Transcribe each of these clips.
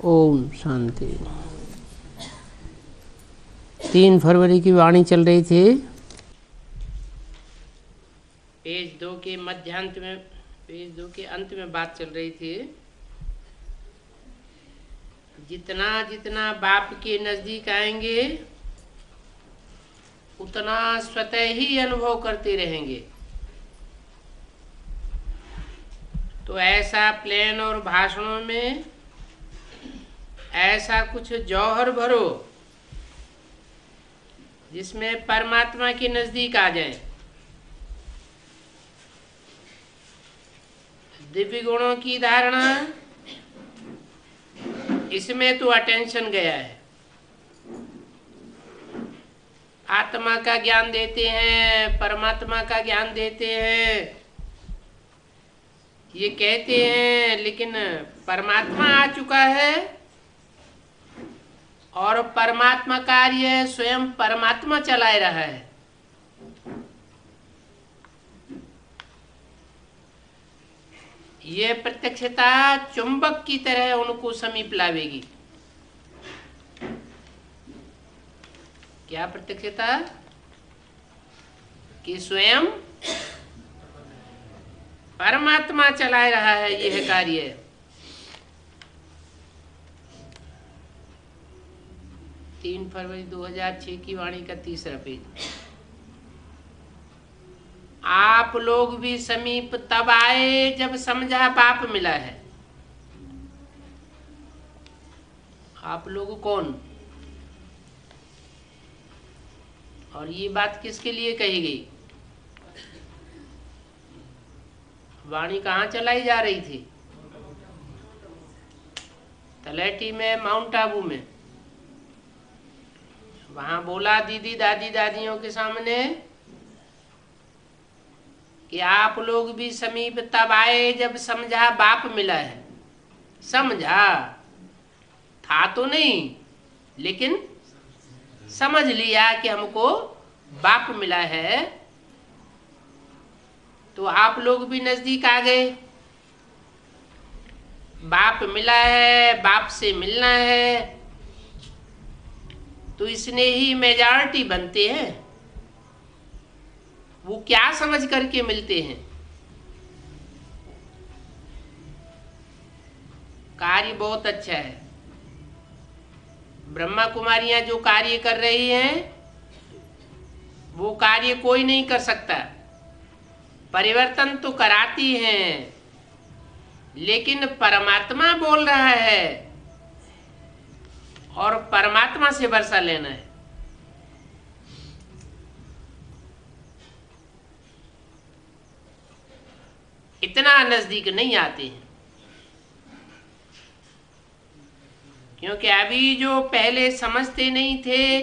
ओम शांति। 3 फरवरी की वाणी चल रही थी। पेज 2 के मध्यांत में, पेज 2 के अंत में बात चल रही थी। जितना जितना बाप के नजदीक आएंगे उतना स्वतः ही अनुभव करते रहेंगे। तो ऐसा प्लेन और भाषणों में ऐसा कुछ जौहर भरो जिसमें परमात्मा के नजदीक आ जाए। दिव्य गुणों की धारणा, इसमें तो अटेंशन गया है। आत्मा का ज्ञान देते हैं, परमात्मा का ज्ञान देते हैं, ये कहते हैं, लेकिन परमात्मा आ चुका है और परमात्मा कार्य स्वयं परमात्मा चलाए रहा है। ये प्रत्यक्षता चुंबक की तरह उनको समीप लावेगी। क्या प्रत्यक्षता? कि स्वयं परमात्मा चला रहा है यह कार्य। तीन फरवरी 2006 की वाणी का 3रा पेज। आप लोग भी समीप तब आए जब समझा बाप मिला है। आप लोग कौन? और ये बात किसके लिए कही गई? वाणी कहाँ चलाई जा रही थी? तलैटी में, माउंट आबू में। वहां बोला दीदी दादी दादियों के सामने कि आप लोग भी समीप तब आए जब समझा बाप मिला है। समझा था तो नहीं, लेकिन समझ लिया कि हमको बाप मिला है। तो आप लोग भी नजदीक आ गए। बाप मिला है, बाप से मिलना है, तो इसने ही मेजॉरिटी बनते हैं। वो क्या समझ करके मिलते हैं? कार्य बहुत अच्छा है। ब्रह्मा कुमारियां जो कार्य कर रही हैं वो कार्य कोई नहीं कर सकता। परिवर्तन तो कराती हैं, लेकिन परमात्मा बोल रहा है और परमात्मा से वर्षा लेना है। इतना नजदीक नहीं आते हैं, क्योंकि अभी जो पहले समझते नहीं थे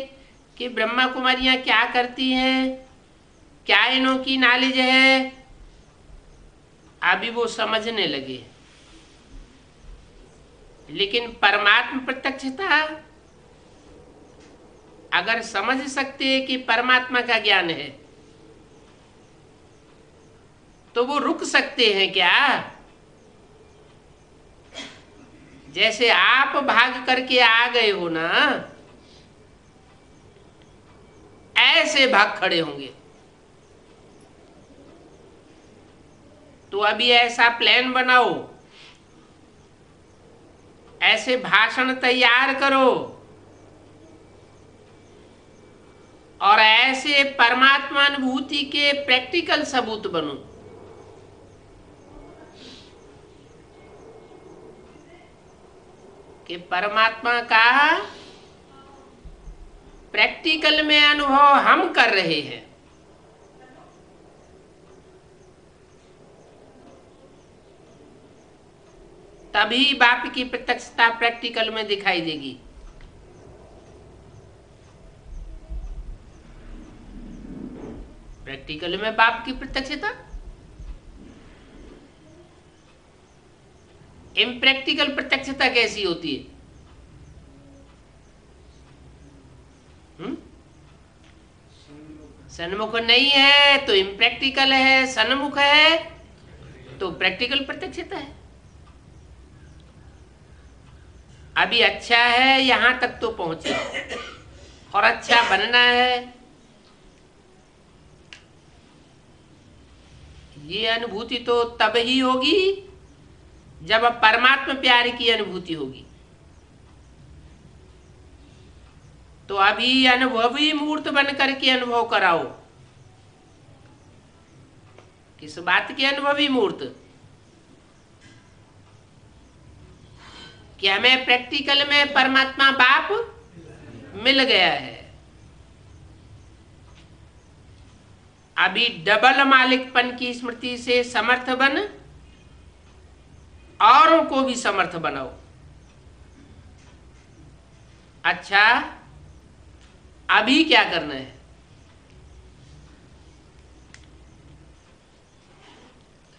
कि ब्रह्मा कुमारियां क्या करती हैं, क्या इनों की नॉलेज है, अभी वो समझने लगे। लेकिन परमात्मा प्रत्यक्षता अगर समझ सकते कि परमात्मा का ज्ञान है तो वो रुक सकते हैं क्या? जैसे आप भाग करके आ गए हो ना, ऐसे भाग खड़े होंगे। तो अभी ऐसा प्लान बनाओ, ऐसे भाषण तैयार करो और ऐसे परमात्मा अनुभूति के प्रैक्टिकल सबूत बनो। कि परमात्मा का प्रैक्टिकल में अनुभव हम कर रहे हैं। तभी बाप की प्रत्यक्षता प्रैक्टिकल में दिखाई देगी। प्रैक्टिकल में बाप की प्रत्यक्षता, इम्प्रैक्टिकल प्रत्यक्षता कैसी होती है? सन्मुख नहीं है तो इम्प्रैक्टिकल है, सन्मुख है तो प्रैक्टिकल प्रत्यक्षता है। अभी अच्छा है, यहां तक तो पहुंचे और अच्छा बनना है। ये अनुभूति तो तब ही होगी जब परमात्मा प्यार की अनुभूति होगी। तो अभी अनुभवी मूर्त बन करके अनुभव कराओ। किस बात की अनुभवी मूर्त? कि हमें प्रैक्टिकल में परमात्मा बाप मिल गया है। अभी डबल मालिकपन की स्मृति से समर्थ बन, औरों को भी समर्थ बनाओ। अच्छा, अभी क्या करना है?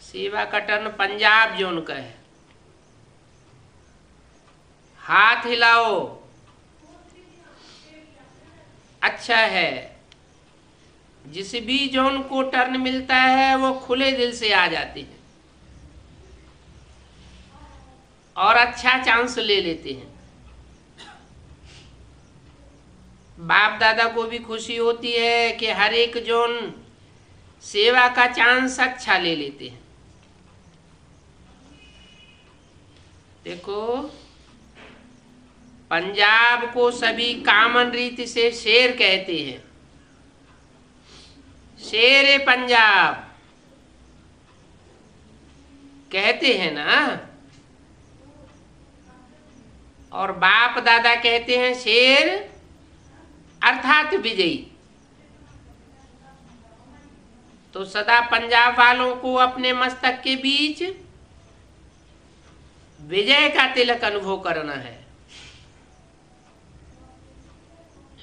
सेवा का टर्न पंजाब जोन का है। हाथ हिलाओ, अच्छा है। जिस भी जोन को टर्न मिलता है वो खुले दिल से आ जाते हैं और अच्छा चांस ले लेते हैं। बाप दादा को भी खुशी होती है कि हर एक जोन सेवा का चांस अच्छा ले लेते हैं। देखो, पंजाब को सभी कॉमन रीति से शेर कहते हैं। शेर पंजाब कहते हैं ना, और बाप दादा कहते हैं शेर अर्थात विजयी। तो सदा पंजाब वालों को अपने मस्तक के बीच विजय का तिलक अनुभव करना है।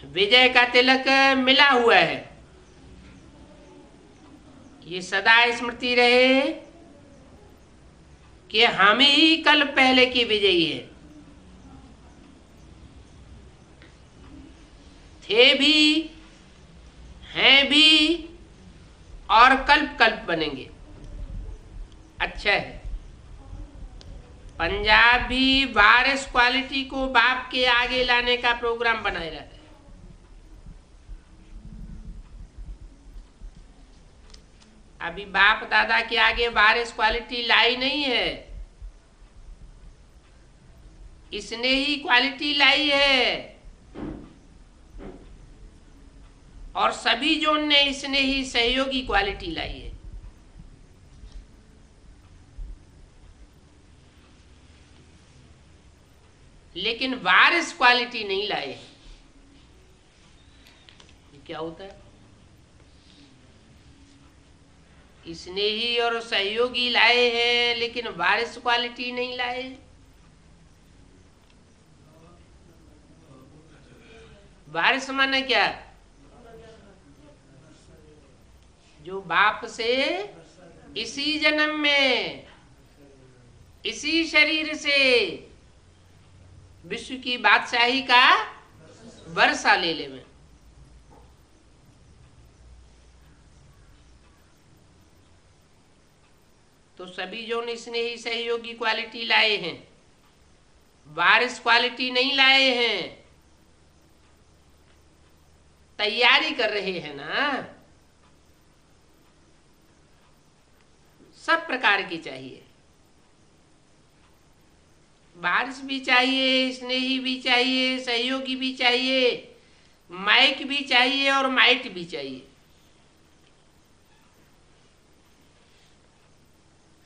विजय का तिलक मिला हुआ है, ये सदा स्मृति रहे कि हम ही कल पहले की विजयी है, थे भी, हैं भी और कल्प कल्प बनेंगे। अच्छा है, पंजाब भी वारिस क्वालिटी को बाप के आगे लाने का प्रोग्राम बनाए रहता है। अभी बाप दादा के आगे वारिस क्वालिटी लाई नहीं है, इसने ही क्वालिटी लाई है। और सभी जोन ने इसने ही सहयोगी क्वालिटी लाई है। लेकिन वारिस क्वालिटी नहीं लाए। क्या होता है? इसने ही और सहयोगी लाए हैं, लेकिन वारिस क्वालिटी नहीं लाए। वारिस माने क्या? जो बाप से इसी जन्म में इसी शरीर से विश्व की बादशाही का वर्षा ले ले में। तो सभी जो इसने ही सहयोगी क्वालिटी लाए हैं, वारिस क्वालिटी नहीं लाए हैं। तैयारी कर रहे हैं ना, सब प्रकार की चाहिए। वारिस भी चाहिए, स्नेही भी चाहिए, सहयोगी भी चाहिए, माइक भी चाहिए और माइट भी चाहिए।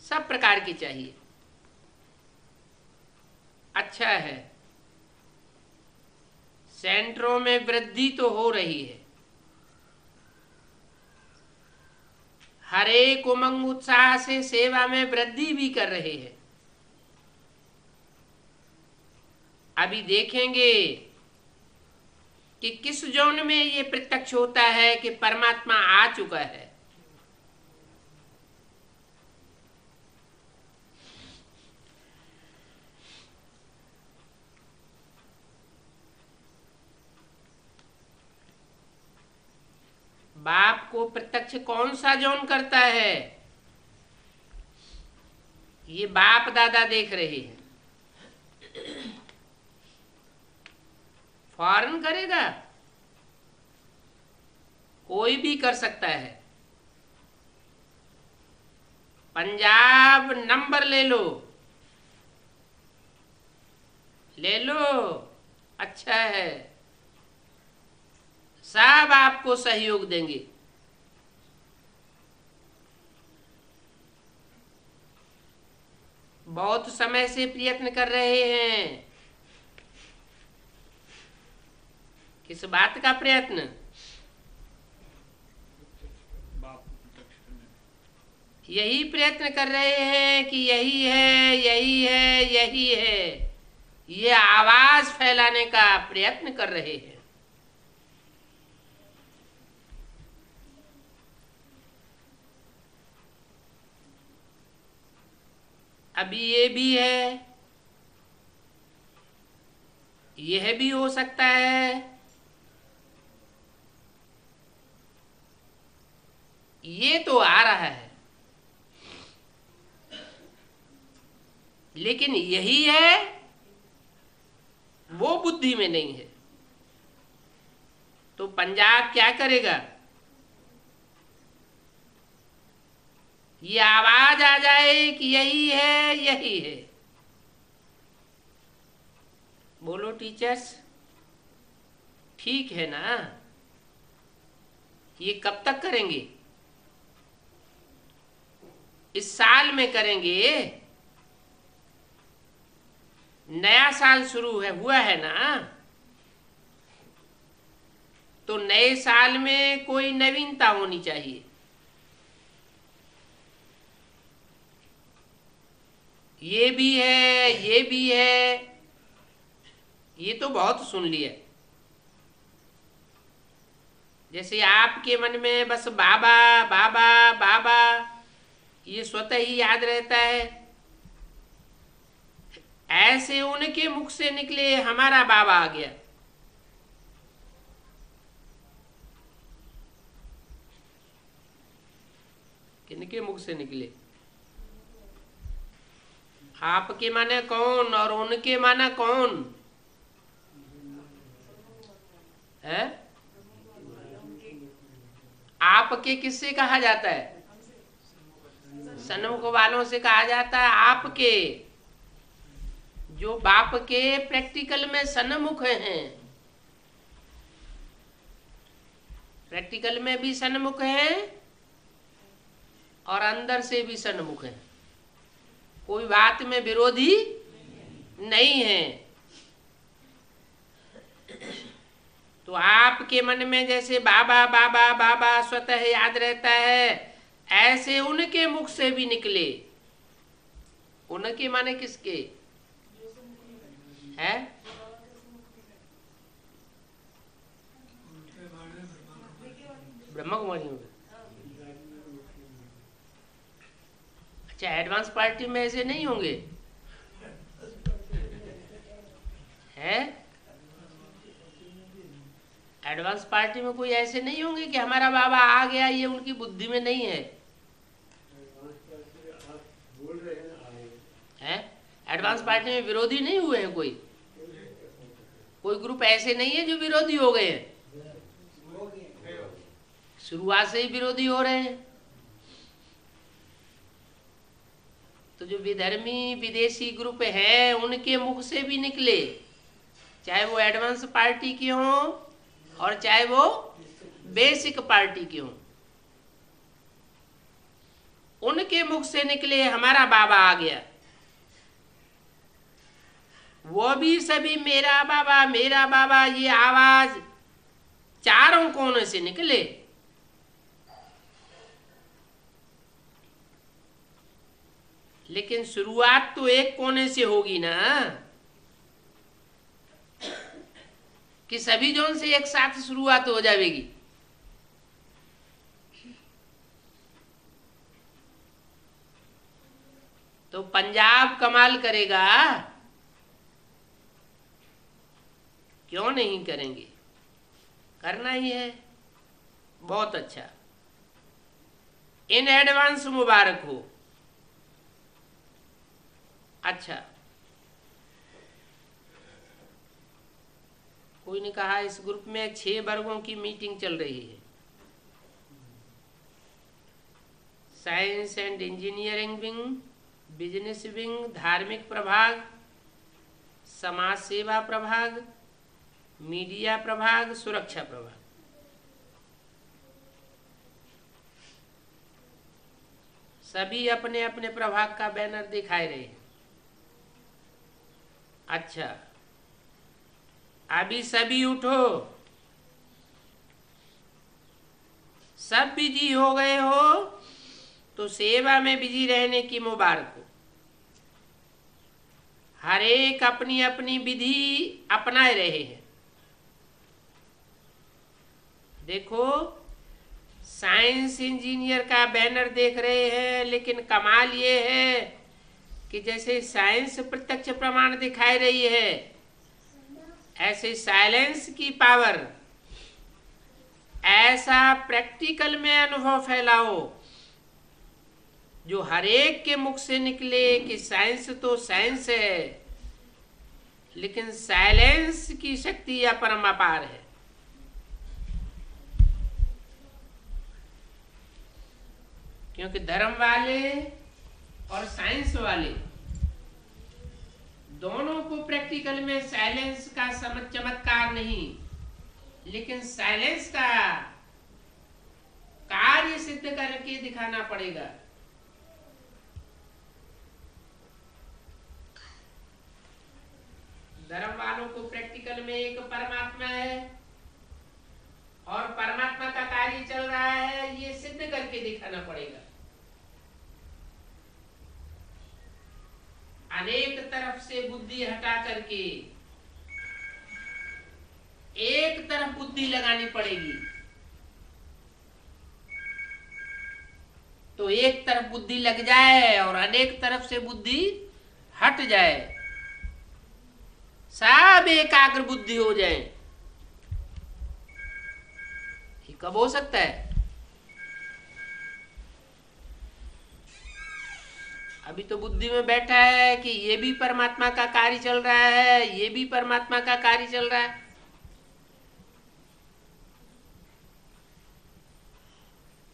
सब प्रकार की चाहिए। अच्छा है, सेंटरों में वृद्धि तो हो रही है। हर एक उमंग उत्साह से सेवा में वृद्धि भी कर रहे हैं। अभी देखेंगे कि किस जोन में ये प्रत्यक्ष होता है कि परमात्मा आ चुका है। बाप को प्रत्यक्ष कौन सा जोन करता है, ये बाप दादा देख रहे हैं। फौरन करेगा? कोई भी कर सकता है। पंजाब नंबर ले लो, ले लो, अच्छा है, सब आपको सहयोग देंगे। बहुत समय से प्रयत्न कर रहे हैं। किस बात का प्रयत्न? यही प्रयत्न कर रहे हैं कि यही है, यही है, यही है, ये आवाज फैलाने का प्रयत्न कर रहे हैं। अभी ये भी है, यह भी हो सकता है, ये तो आ रहा है, लेकिन यही है वो बुद्धि में नहीं है। तो पंजाब क्या करेगा? ये आवाज आ जाए कि यही है, यही है। बोलो टीचर्स, ठीक है ना? ये कब तक करेंगे? इस साल में करेंगे। नया साल शुरू है, हुआ है ना? तो नए साल में कोई नवीनता होनी चाहिए। ये भी है, ये भी है, ये तो बहुत सुन लिया। जैसे आपके मन में बस बाबा बाबा बाबा ये स्वतः ही याद रहता है, ऐसे उनके मुख से निकले हमारा बाबा आ गया। किनके मुख से निकले? आपके माने कौन और उनके माना कौन है? आपके किससे कहा जाता है? सन्मुख वालों से कहा जाता है आपके, जो बाप के प्रैक्टिकल में सन्मुख हैं। प्रैक्टिकल में भी सन्मुख हैं और अंदर से भी सन्मुख हैं। कोई बात में विरोधी नहीं है। तो आपके मन में जैसे बाबा बाबा बाबा स्वतः याद रहता है, ऐसे उनके मुख से भी निकले। उनके माने किसके है? ब्रह्मा कुमारी में। अच्छा, एडवांस पार्टी में ऐसे नहीं होंगे हैं? एडवांस पार्टी में कोई ऐसे नहीं होंगे कि हमारा बाबा आ गया, ये उनकी बुद्धि में नहीं है। हैं? एडवांस पार्टी में विरोधी नहीं हुए हैं कोई? कोई ग्रुप ऐसे नहीं है जो विरोधी हो गए हैं? शुरुआत से ही विरोधी हो रहे हैं। तो जो विधर्मी विदेशी ग्रुप है उनके मुख से भी निकले, चाहे वो एडवांस पार्टी के हों और चाहे वो बेसिक पार्टी के हों, उनके मुख से निकले हमारा बाबा आ गया। वो भी सभी मेरा बाबा ये आवाज चारों कोनों से निकले। लेकिन शुरुआत तो एक कोने से होगी ना, कि सभी जोन से एक साथ शुरुआत हो जाएगी। तो पंजाब कमाल करेगा, क्यों नहीं करेंगे? करना ही है। बहुत अच्छा, इन एडवांस मुबारक हो। अच्छा, कोई ने कहा इस ग्रुप में 6 वर्गों की मीटिंग चल रही है। Science and engineering wing, business wing, धार्मिक प्रभाग, समाज सेवा प्रभाग, मीडिया प्रभाग, सुरक्षा प्रभाग। सभी अपने अपने प्रभाग का बैनर दिखाए रहे हैं। अच्छा, अभी सभी उठो, सब बिजी हो गए हो तो सेवा में बिजी रहने की मुबारक हो। हर एक अपनी अपनी विधि अपनाए रहे हैं। देखो, साइंस इंजीनियर का बैनर देख रहे हैं, लेकिन कमाल ये है कि जैसे साइंस प्रत्यक्ष प्रमाण दिखाई रही है, ऐसे साइलेंस की पावर, ऐसा प्रैक्टिकल में अनुभव फैलाओ जो हर एक के मुख से निकले कि साइंस तो साइंस है, लेकिन साइलेंस की शक्ति अपरंपार है। क्योंकि धर्म वाले और साइंस वाले दोनों को प्रैक्टिकल में साइलेंस का चमत्कार नहीं, लेकिन साइलेंस का कार्य सिद्ध करके दिखाना पड़ेगा। धर्म वालों को प्रैक्टिकल में एक परमात्मा है और परमात्मा का कार्य चल रहा है, ये सिद्ध करके दिखाना पड़ेगा। अनेक तरफ से बुद्धि हटा करके एक तरफ बुद्धि लगानी पड़ेगी। तो एक तरफ बुद्धि लग जाए और अनेक तरफ से बुद्धि हट जाए, सब एकाग्र बुद्धि हो जाए। ये कब हो सकता है? अभी तो बुद्धि में बैठा है कि ये भी परमात्मा का कार्य चल रहा है, ये भी परमात्मा का कार्य चल रहा है।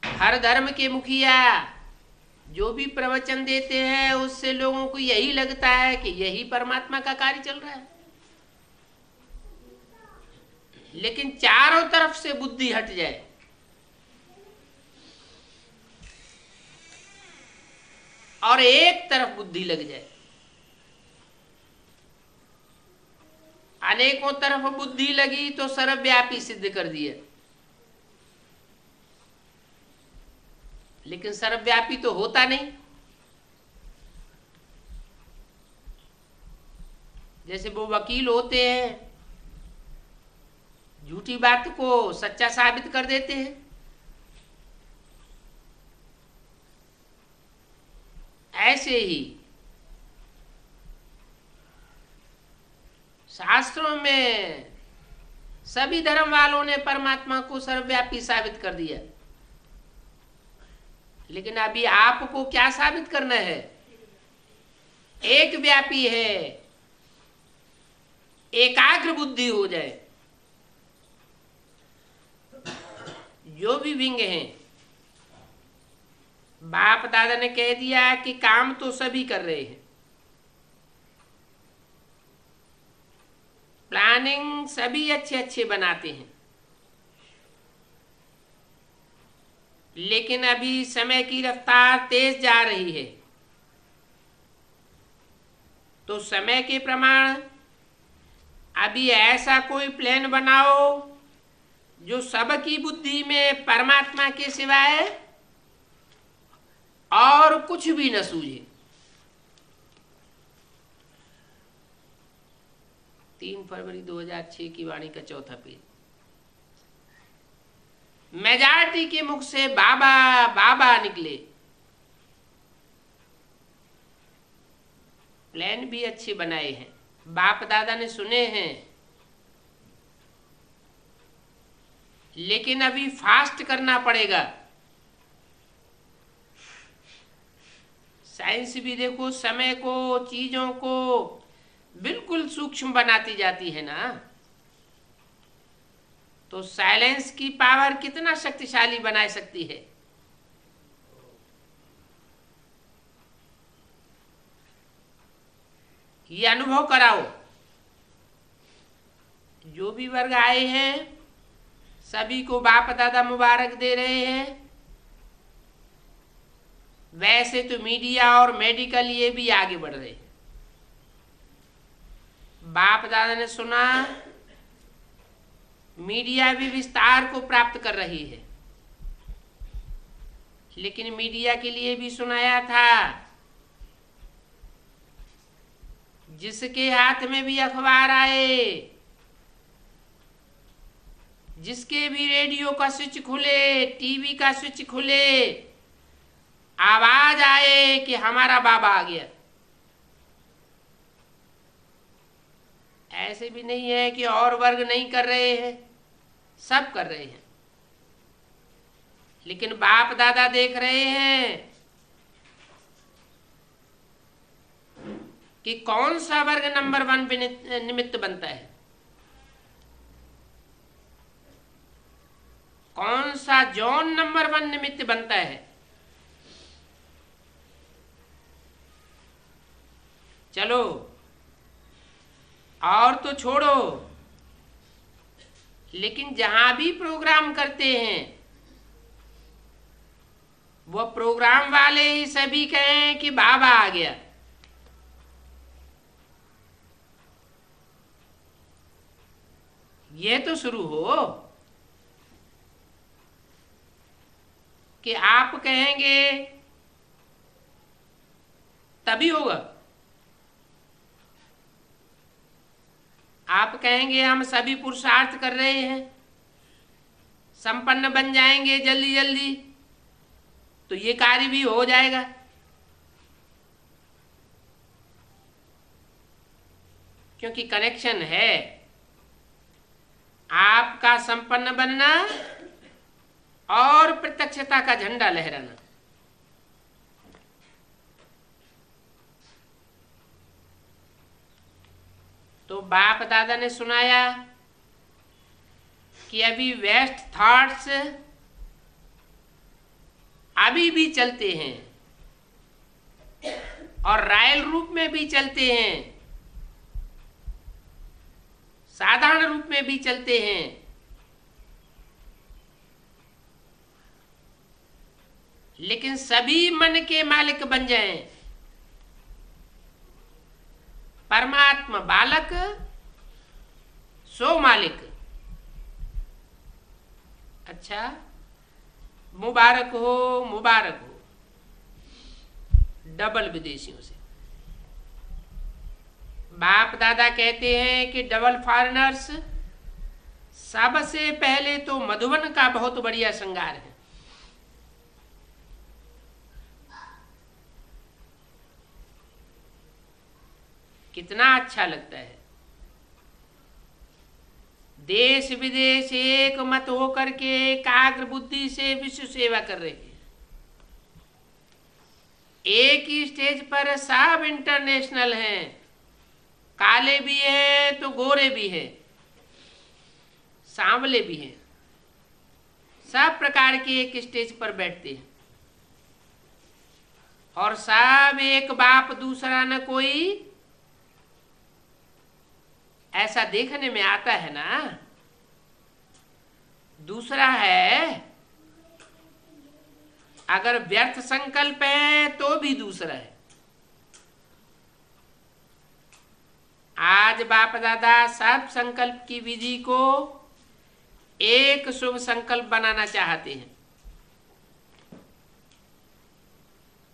हर धर्म के मुखिया जो भी प्रवचन देते हैं, उससे लोगों को यही लगता है कि यही परमात्मा का कार्य चल रहा है, लेकिन चारों तरफ से बुद्धि हट जाए, और एक तरफ बुद्धि लग जाए। अनेकों तरफ बुद्धि लगी तो सर्वव्यापी सिद्ध कर दिया, लेकिन सर्वव्यापी तो होता नहीं। जैसे वो वकील होते हैं, झूठी बात को सच्चा साबित कर देते हैं, ऐसे ही शास्त्रों में सभी धर्म वालों ने परमात्मा को सर्वव्यापी साबित कर दिया, लेकिन अभी आपको क्या साबित करना है? एक व्यापी है, एकाग्र बुद्धि हो जाए। जो भी विंग हैं, बाप दादा ने कह दिया कि काम तो सभी कर रहे हैं, प्लानिंग सभी अच्छे अच्छे बनाते हैं, लेकिन अभी समय की रफ्तार तेज जा रही है। तो समय के प्रमाण अभी ऐसा कोई प्लान बनाओ जो सबकी बुद्धि में परमात्मा के सिवाय और कुछ भी न सूझे। 3 फरवरी 2006 की वाणी का 4था पेज। मेजॉरिटी के मुख से बाबा बाबा निकले। प्लान भी अच्छे बनाए हैं, बाप दादा ने सुने हैं, लेकिन अभी फास्ट करना पड़ेगा। साइंस भी देखो समय को, चीजों को बिल्कुल सूक्ष्म बनाती जाती है ना। तो साइलेंस की पावर कितना शक्तिशाली बना सकती है। ये अनुभव कराओ। जो भी वर्ग आए हैं सभी को बाप दादा मुबारक दे रहे हैं। वैसे तो मीडिया और मेडिकल ये भी आगे बढ़ रहे हैं। बाप दादा ने सुना, मीडिया भी विस्तार को प्राप्त कर रही है, लेकिन मीडिया के लिए भी सुनाया था, जिसके हाथ में भी अखबार आए, जिसके भी रेडियो का स्विच खुले, टीवी का स्विच खुले, आवाज आए कि हमारा बाबा आ गया। ऐसे भी नहीं है कि और वर्ग नहीं कर रहे हैं, सब कर रहे हैं, लेकिन बाप दादा देख रहे हैं कि कौन सा वर्ग नंबर 1 पे निमित्त बनता है, कौन सा जोन नंबर 1 निमित्त बनता है। चलो और तो छोड़ो, लेकिन जहां भी प्रोग्राम करते हैं वो प्रोग्राम वाले ही सभी कहें कि बाबा आ गया। ये तो शुरू हो कि आप कहेंगे तभी होगा। आप कहेंगे हम सभी पुरुषार्थ कर रहे हैं, संपन्न बन जाएंगे जल्दी जल्दी, तो ये कार्य भी हो जाएगा। क्योंकि कनेक्शन है, आपका संपन्न बनना और प्रत्यक्षता का झंडा लहराना। तो बाप दादा ने सुनाया कि अभी वेस्ट थॉट्स अभी भी चलते हैं और रायल रूप में भी चलते हैं, साधारण रूप में भी चलते हैं, लेकिन सभी मन के मालिक बन जाएं। परमात्मा बालक सो मालिक। अच्छा, मुबारक हो, मुबारक हो डबल विदेशियों से। बाप दादा कहते हैं कि डबल फॉरेनर्स सबसे पहले तो मधुबन का बहुत बढ़िया श्रृंगार है। कितना अच्छा लगता है। देश विदेश एक मत होकर के एकाग्र बुद्धि से विश्व सेवा कर रहे हैं। एक ही स्टेज पर सब इंटरनेशनल हैं, काले भी हैं तो गोरे भी हैं, सांवले भी हैं, सब प्रकार के एक स्टेज पर बैठते हैं और सब एक बाप दूसरा न कोई। ऐसा देखने में आता है ना। दूसरा है, अगर व्यर्थ संकल्प है तो भी दूसरा है। आज बाप दादा सब संकल्प की विधि को एक शुभ संकल्प बनाना चाहते हैं,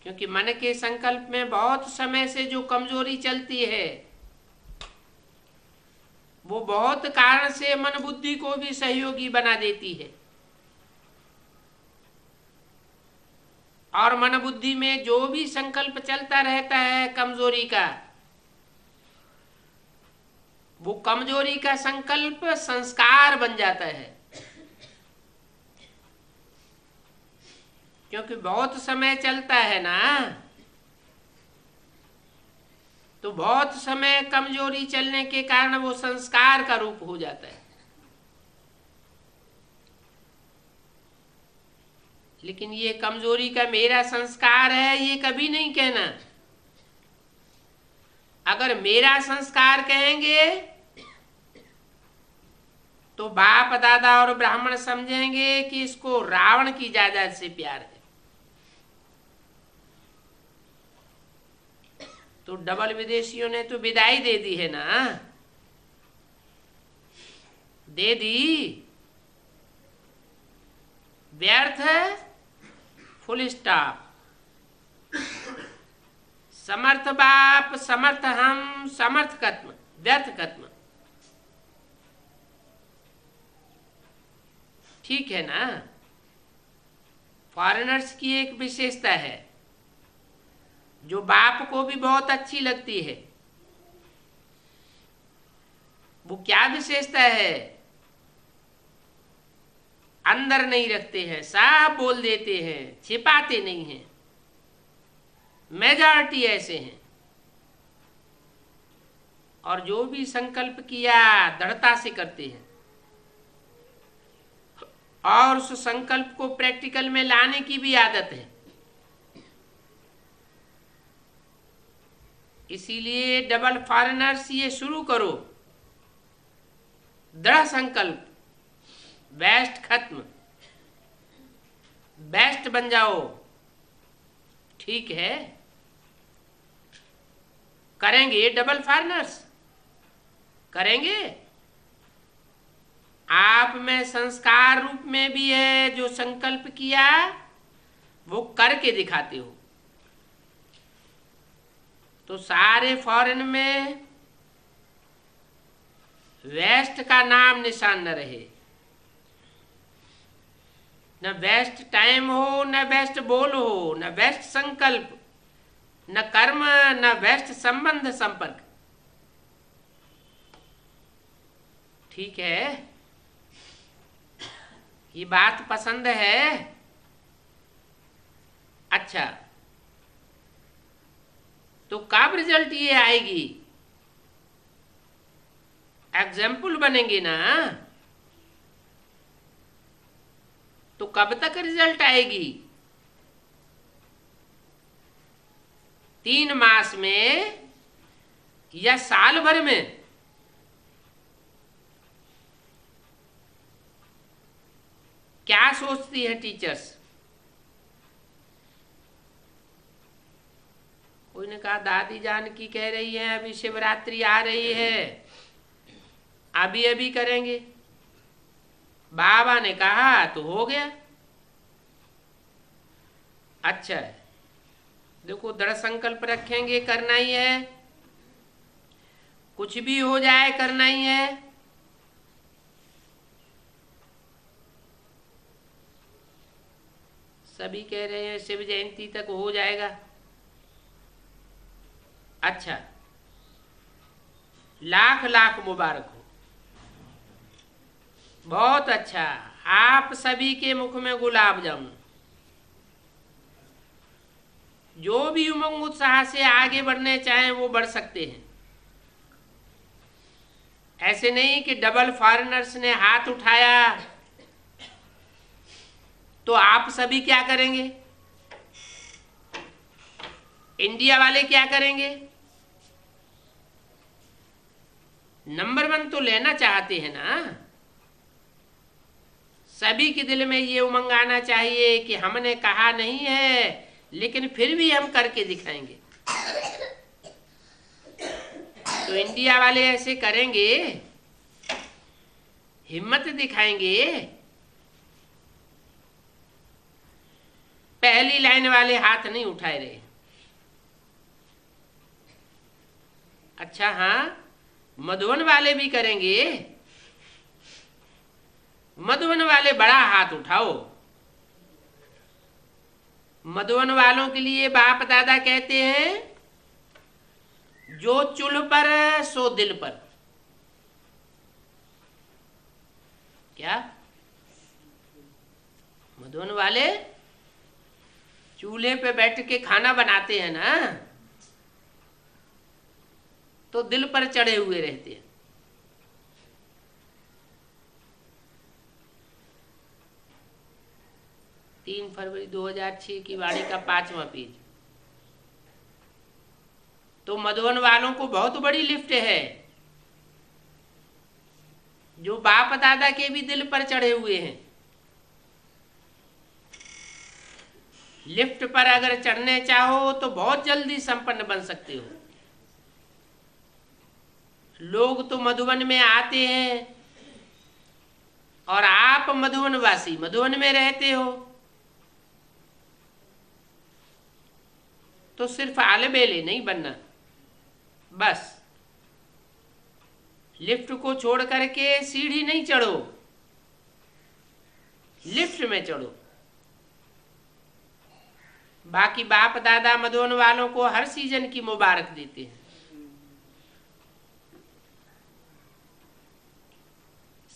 क्योंकि मन के संकल्प में बहुत समय से जो कमजोरी चलती है वो बहुत कारण से मन बुद्धि को भी सहयोगी बना देती है, और मन बुद्धि में जो भी संकल्प चलता रहता है कमजोरी का, वो कमजोरी का संकल्प संस्कार बन जाता है। क्योंकि बहुत समय चलता है ना, तो बहुत समय कमजोरी चलने के कारण वो संस्कार का रूप हो जाता है। लेकिन ये कमजोरी का मेरा संस्कार है, ये कभी नहीं कहना। अगर मेरा संस्कार कहेंगे तो बाप दादा और ब्राह्मण समझेंगे कि इसको रावण की जायदाद से प्यार है। तो डबल विदेशियों ने तो विदाई दे दी है ना, दे दी, व्यर्थ है, फुल स्टॉप। समर्थ बाप, समर्थ हम, समर्थ खत्म, व्यर्थ खत्म। ठीक है ना। फॉरेनर्स की एक विशेषता है जो बाप को भी बहुत अच्छी लगती है। वो क्या विशेषता है? अंदर नहीं रखते हैं, साफ बोल देते हैं, छिपाते नहीं हैं। मेजॉरिटी ऐसे हैं। और जो भी संकल्प किया दृढ़ता से करते हैं और उस संकल्प को प्रैक्टिकल में लाने की भी आदत है। इसीलिए डबल फॉरेनर्स ये शुरू करो, दृढ़ संकल्प, वेस्ट खत्म, बेस्ट बन जाओ। ठीक है, करेंगे डबल फॉरेनर्स, करेंगे। आप में संस्कार रूप में भी है, जो संकल्प किया वो करके दिखाते हो। तो सारे फॉरेन में वेस्ट का नाम निशान न रहे, न वेस्ट टाइम हो, न वेस्ट बोल हो, न वेस्ट संकल्प, न कर्म, न वेस्ट संबंध संपर्क। ठीक है, ये बात पसंद है? अच्छा, तो कब रिजल्ट ये आएगी? एग्जाम्पल बनेंगे ना, तो कब तक रिजल्ट आएगी? 3 मास में या साल भर में? क्या सोचती है टीचर्स? कोई ने कहा दादी जान की कह रही है अभी शिवरात्रि आ रही है, अभी अभी करेंगे। बाबा ने कहा तो हो गया। अच्छा है, देखो दृढ़ संकल्प रखेंगे, करना ही है, कुछ भी हो जाए करना ही है। सभी कह रहे हैं शिव जयंती तक हो जाएगा। अच्छा, लाख लाख मुबारक हो, बहुत अच्छा। आप सभी के मुख में गुलाब जामुन। जो भी उमंग उत्साह से आगे बढ़ने चाहें वो बढ़ सकते हैं। ऐसे नहीं कि डबल फॉरेनर्स ने हाथ उठाया तो आप सभी क्या करेंगे, इंडिया वाले क्या करेंगे? नंबर 1 तो लेना चाहते हैं ना। सभी के दिल में ये उमंग आना चाहिए कि हमने कहा नहीं है लेकिन फिर भी हम करके दिखाएंगे। तो इंडिया वाले ऐसे करेंगे, हिम्मत दिखाएंगे। पहली लाइन वाले हाथ नहीं उठाए रहे। अच्छा, हाँ, मधुबन वाले भी करेंगे। मधुबन वाले बड़ा हाथ उठाओ। मधुबन वालों के लिए बाप दादा कहते हैं जो चुल पर सो दिल पर। क्या मधुबन वाले चूल्हे पे बैठ के खाना बनाते हैं ना, तो दिल पर चढ़े हुए रहते हैं। 3 फरवरी 2006 की वाणी का 5वां पेज। तो मधुबन वालों को बहुत बड़ी लिफ्ट है, जो बाप दादा के भी दिल पर चढ़े हुए हैं। लिफ्ट पर अगर चढ़ने चाहो तो बहुत जल्दी संपन्न बन सकते हो। लोग तो मधुबन में आते हैं, और आप मधुबन वासी मधुबन में रहते हो, तो सिर्फ आलबेले नहीं बनना। बस लिफ्ट को छोड़ करके सीढ़ी नहीं चढ़ो, लिफ्ट में चढ़ो। बाकी बाप दादा मधुबन वालों को हर सीजन की मुबारक देते हैं।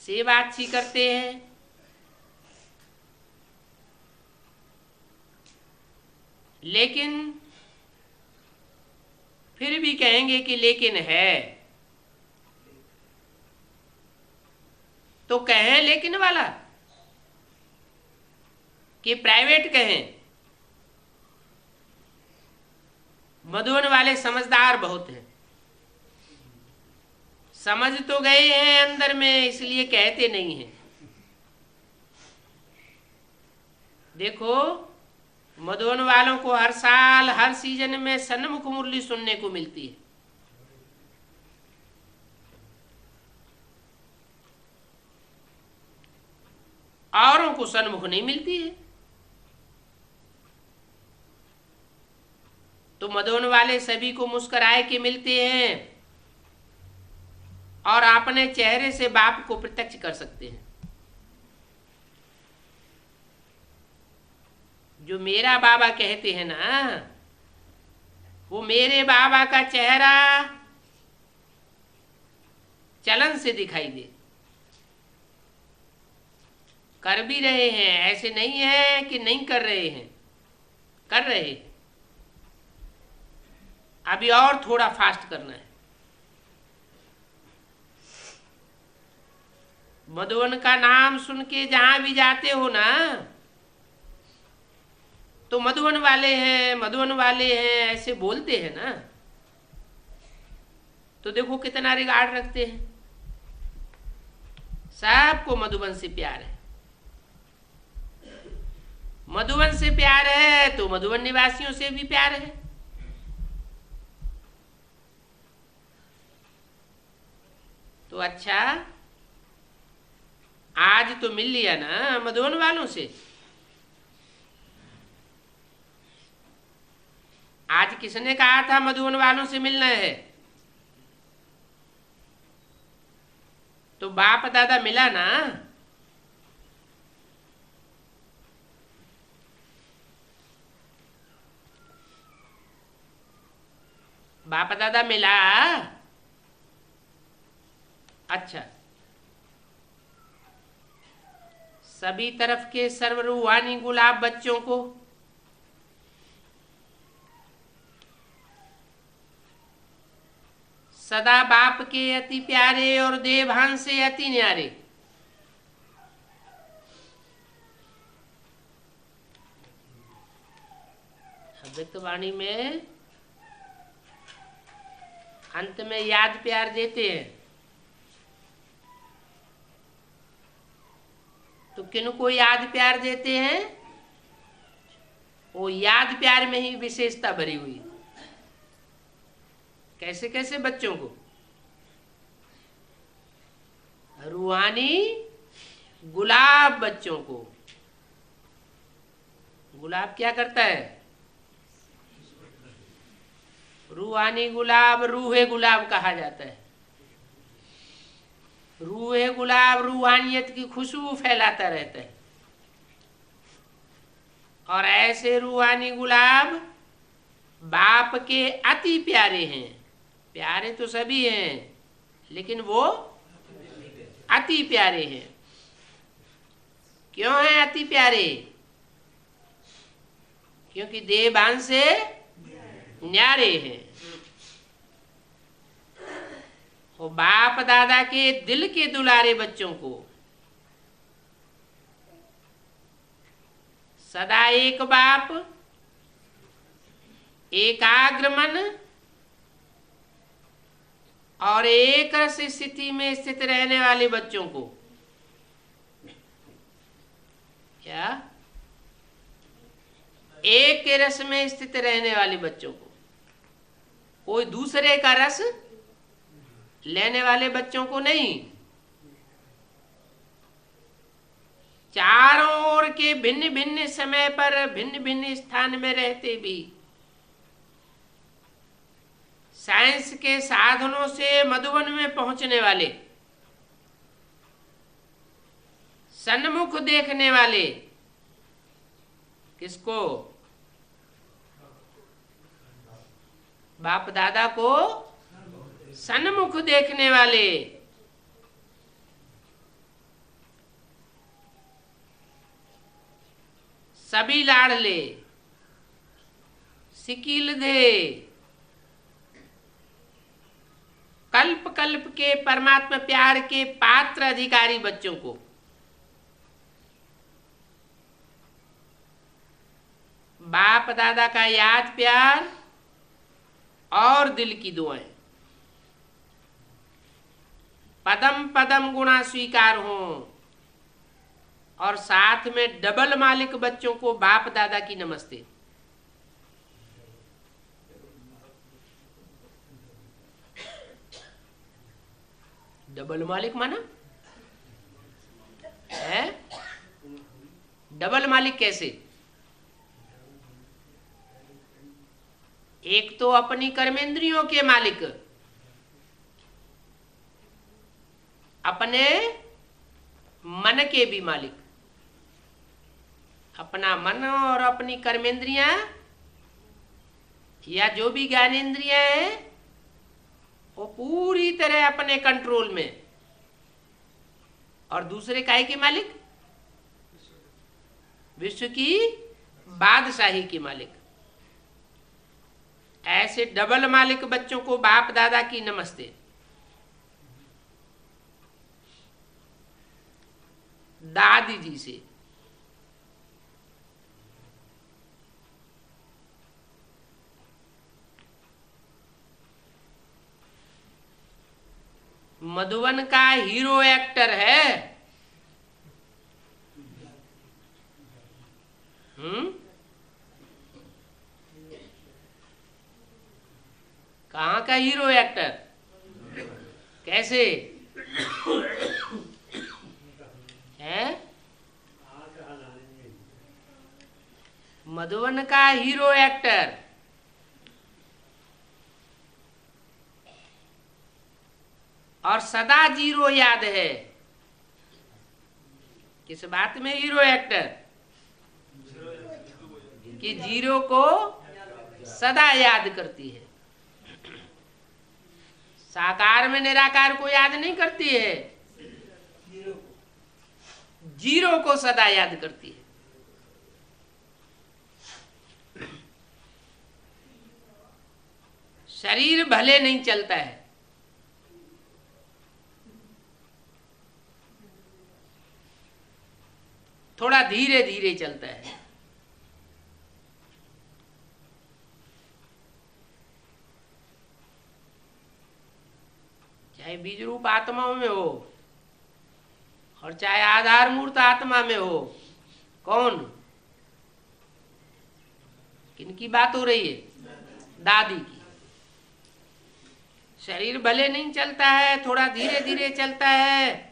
सेवा अच्छी करते हैं, लेकिन फिर भी कहेंगे कि लेकिन है, तो कहें लेकिन वाला कि प्राइवेट कहें। मधुबन वाले समझदार बहुत हैं, समझ तो गए हैं अंदर में, इसलिए कहते नहीं हैं। देखो, मधुबन वालों को हर साल हर सीजन में सन्मुख मुरली सुनने को मिलती है। औरों को सन्मुख नहीं मिलती है। तो मधुबन वाले सभी को मुस्कुराए के मिलते हैं, और अपने चेहरे से बाप को प्रत्यक्ष कर सकते हैं। जो मेरा बाबा कहते हैं ना, वो मेरे बाबा का चेहरा चलन से दिखाई दे। कर भी रहे हैं, ऐसे नहीं है कि नहीं कर रहे हैं, कर रहे हैं। अभी और थोड़ा फास्ट करना है। मधुबन का नाम सुन के जहां भी जाते हो ना, तो मधुबन वाले हैं, मधुबन वाले हैं ऐसे बोलते हैं ना, तो देखो कितना रिगार्ड रखते हैं। सबको मधुबन से प्यार है। मधुबन से प्यार है तो मधुबन निवासियों से भी प्यार है। तो अच्छा, आज तो मिल लिया ना मधुबन वालों से। आज किसने कहा था मधुबन वालों से मिलना है? तो बाप दादा मिला ना। बाप दादा मिला। अच्छा, सभी तरफ के सर्वरूहानी गुलाब बच्चों को सदा बाप के अति प्यारे और देवभान से अति न्यारे। अव्यक्तवाणी में अंत में याद प्यार देते हैं, तो किनको याद प्यार देते हैं? वो याद प्यार में ही विशेषता भरी हुई। कैसे कैसे बच्चों को? रूहानी गुलाब बच्चों को। गुलाब क्या करता है? रूहानी गुलाब रूहे गुलाब कहा जाता है। रूहे गुलाब रूहानियत की खुशबू फैलाता रहता है। और ऐसे रूहानी गुलाब बाप के अति प्यारे हैं। प्यारे तो सभी हैं, लेकिन वो अति प्यारे हैं। क्यों हैं अति प्यारे? क्योंकि देवभान से न्यारे हैं। वो बाप दादा के दिल के दुलारे बच्चों को सदा एक बाप, एकाग्र मन और एक रस स्थिति में स्थित रहने वाले बच्चों को, क्या एक के रस में स्थित रहने वाले बच्चों को, कोई दूसरे का रस लेने वाले बच्चों को नहीं, चारों ओर के भिन्न भिन्न समय पर भिन्न भिन्न स्थान में रहते भी साइंस के साधनों से मधुबन में पहुंचने वाले, सन्मुख देखने वाले, किसको? बाप दादा को सन्मुख देखने वाले, सभी लाडले, सिकीलधे, कल्प कल्प के परमात्मा प्यार के पात्र अधिकारी बच्चों को बाप दादा का याद प्यार और दिल की दुआएं, पदम पदम गुणा स्वीकार हो, और साथ में डबल मालिक बच्चों को बाप दादा की नमस्ते। डबल मालिक माना है? डबल मालिक कैसे? एक तो अपनी कर्मेंद्रियों के मालिक, अपने मन के भी मालिक, अपना मन और अपनी कर्मेंद्रियां या जो भी ज्ञानेंद्रियां हैं वो पूरी तरह अपने कंट्रोल में, और दूसरे काहे के मालिक? विश्व की बादशाही के मालिक। ऐसे डबल मालिक बच्चों को बाप दादा की नमस्ते। दादी जी से मधुबन का हीरो एक्टर है। कहाँ का हीरो एक्टर? कैसे है? मधुबन का हीरो एक्टर और सदा जीरो याद है। किस बात में हीरो एक्टर? कि जीरो को सदा याद करती है, साकार में निराकार को याद नहीं करती है, जीरो को सदा याद करती है। शरीर भले नहीं चलता है, थोड़ा धीरे धीरे चलता है। चाहे बीज रूप आत्माओं में हो और चाहे आधार मूर्त आत्मा में हो। कौन? किनकी बात हो रही है? दादी की। शरीर भले नहीं चलता है, थोड़ा धीरे धीरे चलता है,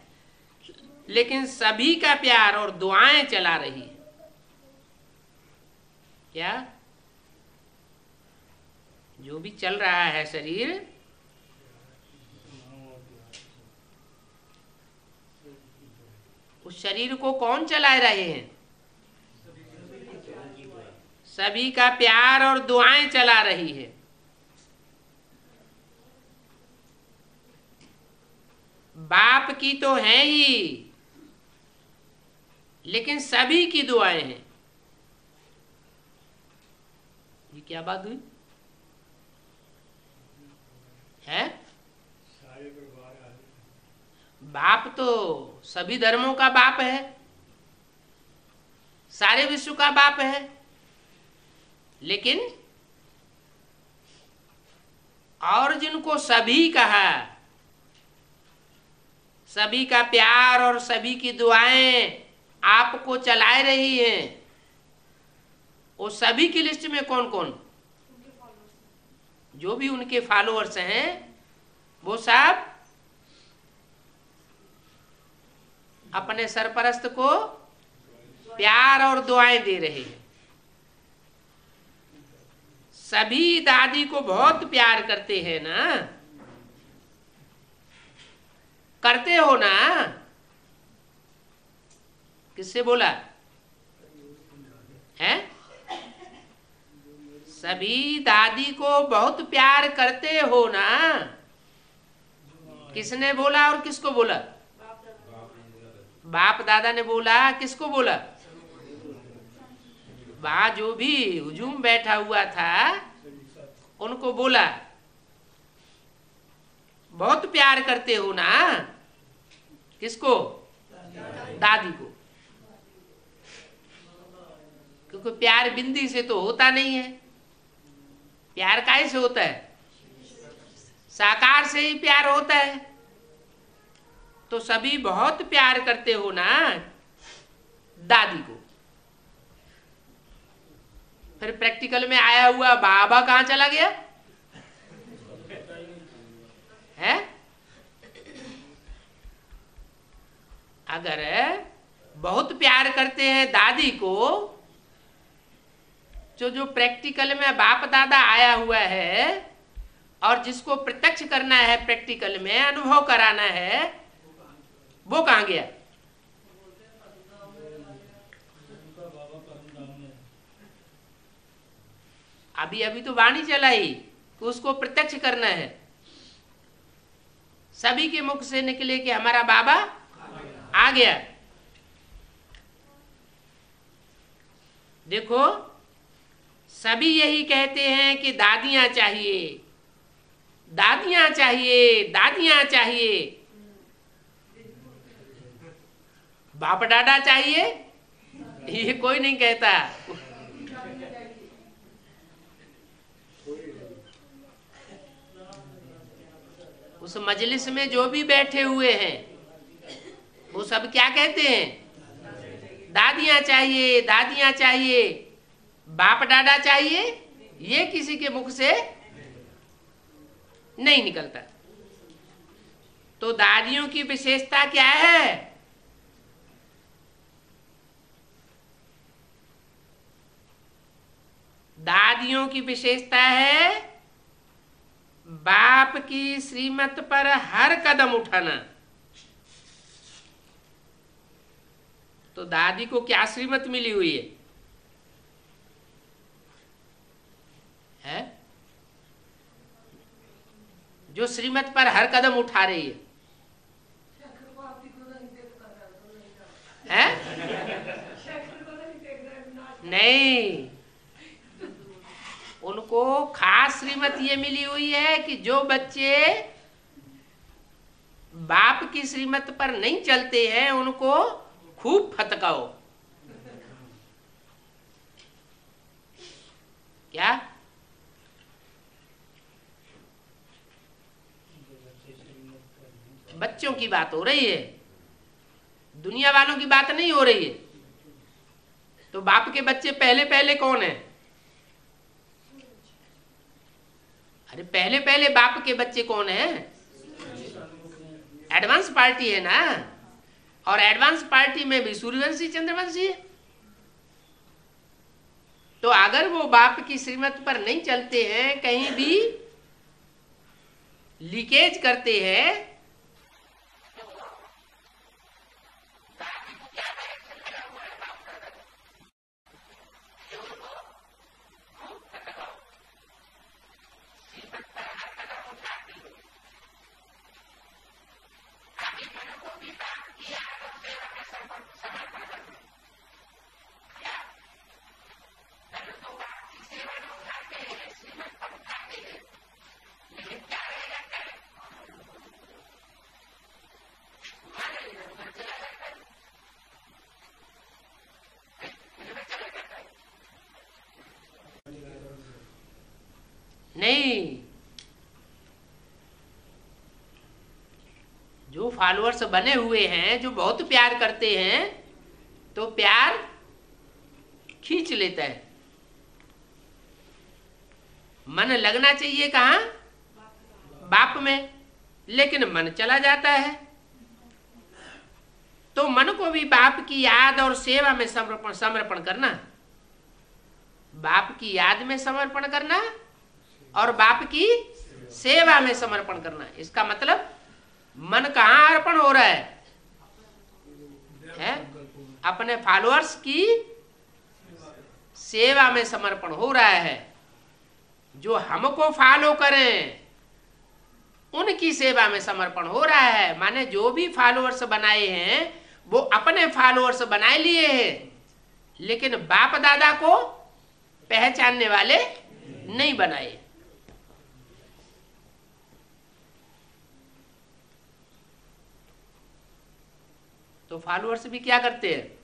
लेकिन सभी का प्यार और दुआएं चला रही है। क्या? जो भी चल रहा है शरीर, उस शरीर को कौन चला रहे हैं? सभी का प्यार और दुआएं चला रही है। बाप की तो है ही, लेकिन सभी की दुआएं हैं। ये क्या बात हुई है? बाप तो सभी धर्मों का बाप है, सारे विश्व का बाप है, लेकिन और जिनको सभी कहा, सभी का प्यार और सभी की दुआएं आपको चलाए रही हैं, वो सभी की लिस्ट में कौन कौन? जो भी उनके फॉलोअर्स हैं वो सब अपने सरपरस्त को प्यार और दुआएं दे रहे हैं। सभी दादी को बहुत प्यार करते हैं ना, करते हो ना? किससे बोला है? सभी दादी को बहुत प्यार करते हो ना? किसने बोला और किसको बोला? बाप दादा ने बोला। किसको बोला? वहां जो भी हुजूम बैठा हुआ था उनको बोला बहुत प्यार करते हो ना? किसको? दादी को। क्योंकि प्यार बिंदी से तो होता नहीं है, प्यार काहे से होता है? साकार से ही प्यार होता है। तो सभी बहुत प्यार करते हो ना दादी को। फिर प्रैक्टिकल में आया हुआ बाबा कहां चला गया है? अगर बहुत प्यार करते हैं दादी को, जो प्रैक्टिकल में बाप दादा आया हुआ है और जिसको प्रत्यक्ष करना है, प्रैक्टिकल में अनुभव कराना है, वो कहां गया? अभी अभी तो वाणी चलाई कि उसको प्रत्यक्ष करना है। सभी के मुख से निकले कि हमारा बाबा आ गया। देखो, सभी यही कहते हैं कि दादियां चाहिए, दादियां चाहिए, दादियां चाहिए। बाप दादा चाहिए ये कोई नहीं कहता। उस मजलिस में जो भी बैठे हुए हैं वो सब क्या कहते हैं? दादियां चाहिए, दादियां चाहिए। बाप दादा चाहिए ये किसी के मुख से नहीं निकलता। तो दादियों की विशेषता क्या है? दादियों की विशेषता है बाप की श्रीमत पर हर कदम उठाना। तो दादी को क्या श्रीमत मिली हुई है? जो श्रीमत पर हर कदम उठा रही है? नहीं, उनको खास श्रीमत ये मिली हुई है कि जो बच्चे बाप की श्रीमत पर नहीं चलते हैं उनको खूब फटकाओ। क्या? बच्चों की बात हो रही है, दुनिया वालों की बात नहीं हो रही है। तो बाप के बच्चे पहले पहले कौन है? अरे पहले पहले बाप के बच्चे कौन है? एडवांस पार्टी है ना, और एडवांस पार्टी में भी सूर्यवंशी चंद्रवंशी है। तो अगर वो बाप की श्रीमत पर नहीं चलते हैं, कहीं भी लीकेज करते हैं, नहीं, जो फॉलोअर्स बने हुए हैं, जो बहुत प्यार करते हैं, तो प्यार खींच लेता है। मन लगना चाहिए कहाँ? बाप में, लेकिन मन चला जाता है। तो मन को भी बाप की याद और सेवा में समर्पण करना, बाप की याद में समर्पण करना और बाप की सेवा में समर्पण करना। इसका मतलब मन कहाँ अर्पण हो रहा है? अपने फॉलोअर्स की सेवा में समर्पण हो रहा है। जो हमको फॉलो करें उनकी सेवा में समर्पण हो रहा है। माने जो भी फॉलोअर्स बनाए हैं वो अपने फॉलोअर्स बनाए लिए हैं, लेकिन बाप दादा को पहचानने वाले नहीं बनाए। तो फॉलोअर्स भी क्या करते हैं?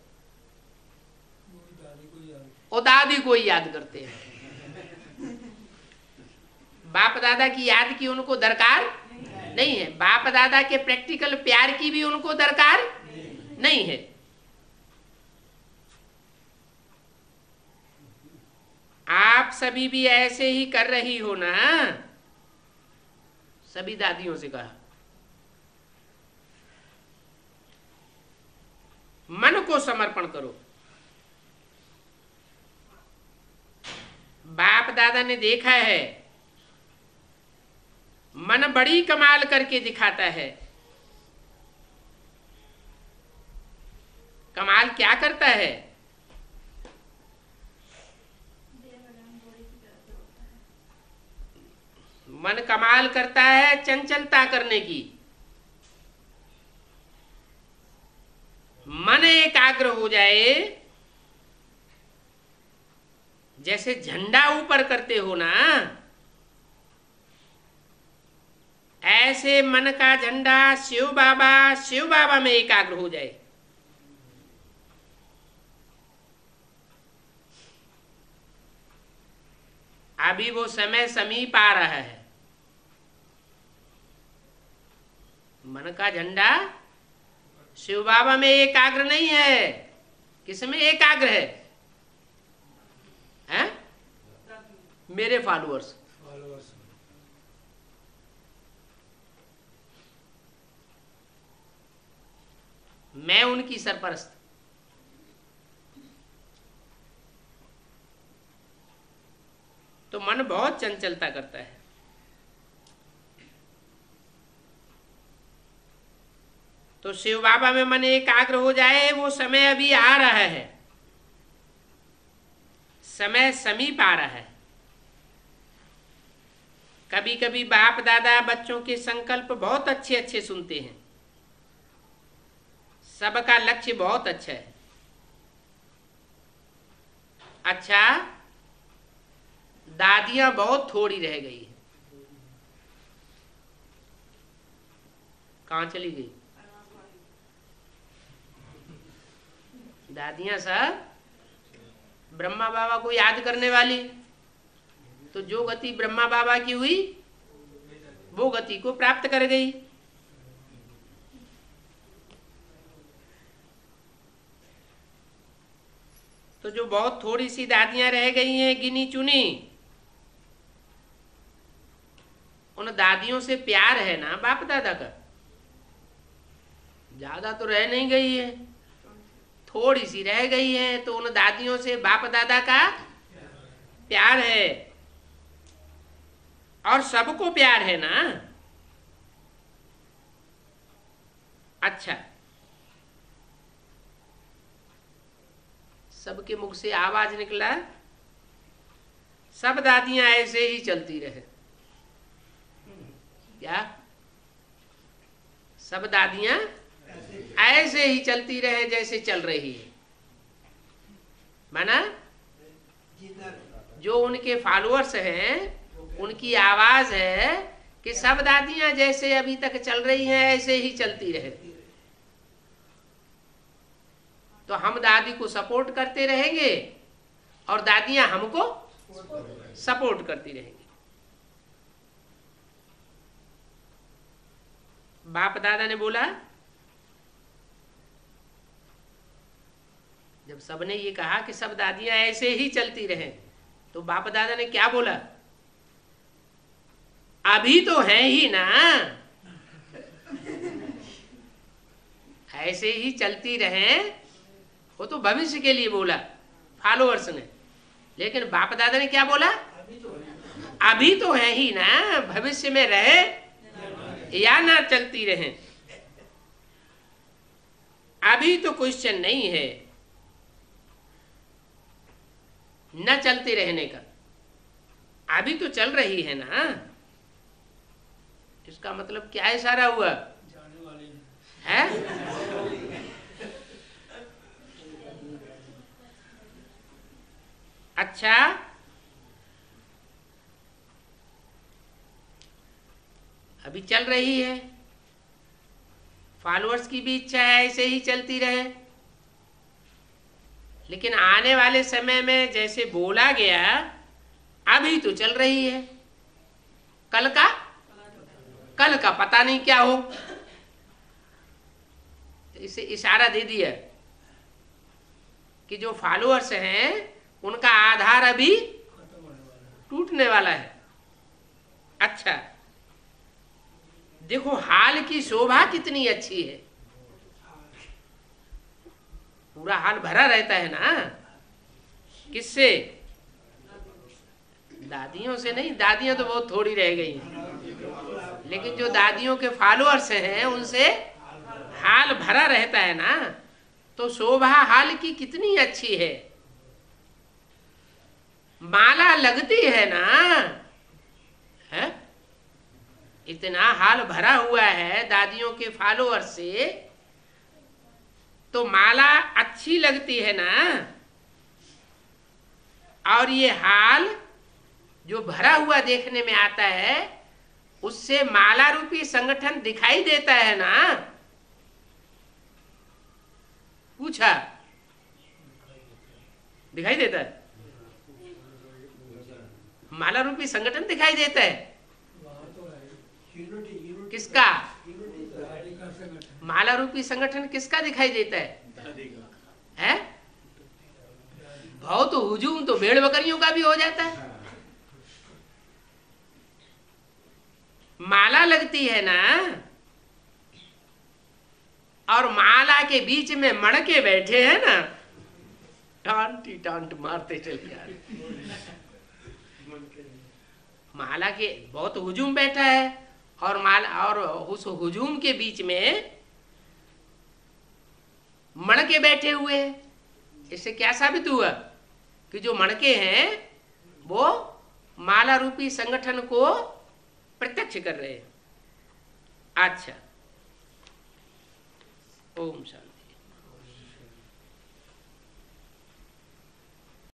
वो दादी को ही याद करते हैं। बाप दादा की याद की उनको दरकार नहीं है। बाप दादा के प्रैक्टिकल प्यार की भी उनको दरकार नहीं है। आप सभी भी ऐसे ही कर रही हो ना? सभी दादियों से कहा, मन को समर्पण करो। बाप दादा ने देखा है मन बड़ी कमाल करके दिखाता है। कमाल क्या करता है? मन कमाल करता है चंचलता करने की। मन एकाग्र हो जाए, जैसे झंडा ऊपर करते हो ना, ऐसे मन का झंडा शिव बाबा में एकाग्र हो जाए। अभी वो समय समीप आ रहा है। मन का झंडा शिव बाबा में एकाग्र नहीं है। किसमें एकाग्र है? मेरे फॉलोअर्स। मैं उनकी सरपरस्त। तो मन बहुत चंचलता करता है। तो शिव बाबा में मन एकाग्र हो जाए, वो समय अभी आ रहा है, समय समीप आ रहा है। कभी कभी बाप दादा बच्चों के संकल्प बहुत अच्छे अच्छे सुनते हैं। सबका लक्ष्य बहुत अच्छा है। अच्छा, दादियां बहुत थोड़ी रह गई है। कहाँ चली गई दादियां? सब ब्रह्मा बाबा को याद करने वाली। तो जो गति ब्रह्मा बाबा की हुई वो गति को प्राप्त कर गई। तो जो बहुत थोड़ी सी दादियां रह गई हैं गिनी चुनी, उन दादियों से प्यार है ना बाप दादा का? ज्यादा तो रह नहीं गई है, थोड़ी सी रह गई है। तो उन दादियों से बाप दादा का प्यार है, और सबको प्यार है ना। अच्छा, सबके मुख से आवाज निकला, सब दादियां ऐसे ही चलती रहे। क्या सब दादियां ऐसे ही चलती रहे जैसे चल रही है? माना जो उनके फॉलोअर्स हैं उनकी आवाज है कि सब दादियां जैसे अभी तक चल रही हैं ऐसे ही चलती रहे। तो हम दादी को सपोर्ट करते रहेंगे और दादियां हमको सपोर्ट करती रहेंगी। बाप दादा ने बोला, जब सबने ये कहा कि सब दादियां ऐसे ही चलती रहें, तो बाप दादा ने क्या बोला? अभी तो है ही ना, ऐसे ही चलती रहें, वो तो भविष्य के लिए बोला फॉलोअर्स ने। लेकिन बाप दादा ने क्या बोला? अभी तो है ही ना, भविष्य में रहे या ना चलती रहें, अभी तो क्वेश्चन नहीं है न चलते रहने का, अभी तो चल रही है ना। इसका मतलब क्या इशारा हुआ है? अच्छा, अभी चल रही है, फॉलोअर्स की भी इच्छा है ऐसे ही चलती रहे, लेकिन आने वाले समय में जैसे बोला गया, अभी तो चल रही है, कल का पता नहीं क्या हो। इसे इशारा दे दिया कि जो फॉलोअर्स हैं उनका आधार अभी टूटने वाला है। अच्छा, देखो हाल की शोभा कितनी अच्छी है, पूरा हाल भरा रहता है ना। किससे? दादियों से नहीं, दादियां तो बहुत थोड़ी रह गई हैं, लेकिन जो दादियों के फॉलोअर्स हैं उनसे हाल भरा रहता है ना। तो शोभा हाल की कितनी अच्छी है, माला लगती है ना, है? इतना हाल भरा हुआ है दादियों के फॉलोअर से, तो माला अच्छी लगती है ना। और ये हाल जो भरा हुआ देखने में आता है, उससे माला रूपी संगठन दिखाई देता है ना। पूछा, दिखाई देता है? माला रूपी संगठन दिखाई देता है। किसका? माला रूपी संगठन किसका दिखाई देता है? बहुत हुजूम तो भेड़ बकरियों का भी हो जाता है। माला लगती है ना, और माला के बीच में मड़के बैठे हैं ना, टांटी टांट मारते चले जा रहे। माला के बहुत हुजूम बैठा है, और माला और उस हुजूम के बीच में मड़के बैठे हुए हैं। इससे क्या साबित हुआ कि जो मड़के हैं वो माला रूपी संगठन को प्रत्यक्ष कर रहे हैं। अच्छा, ओम शांति।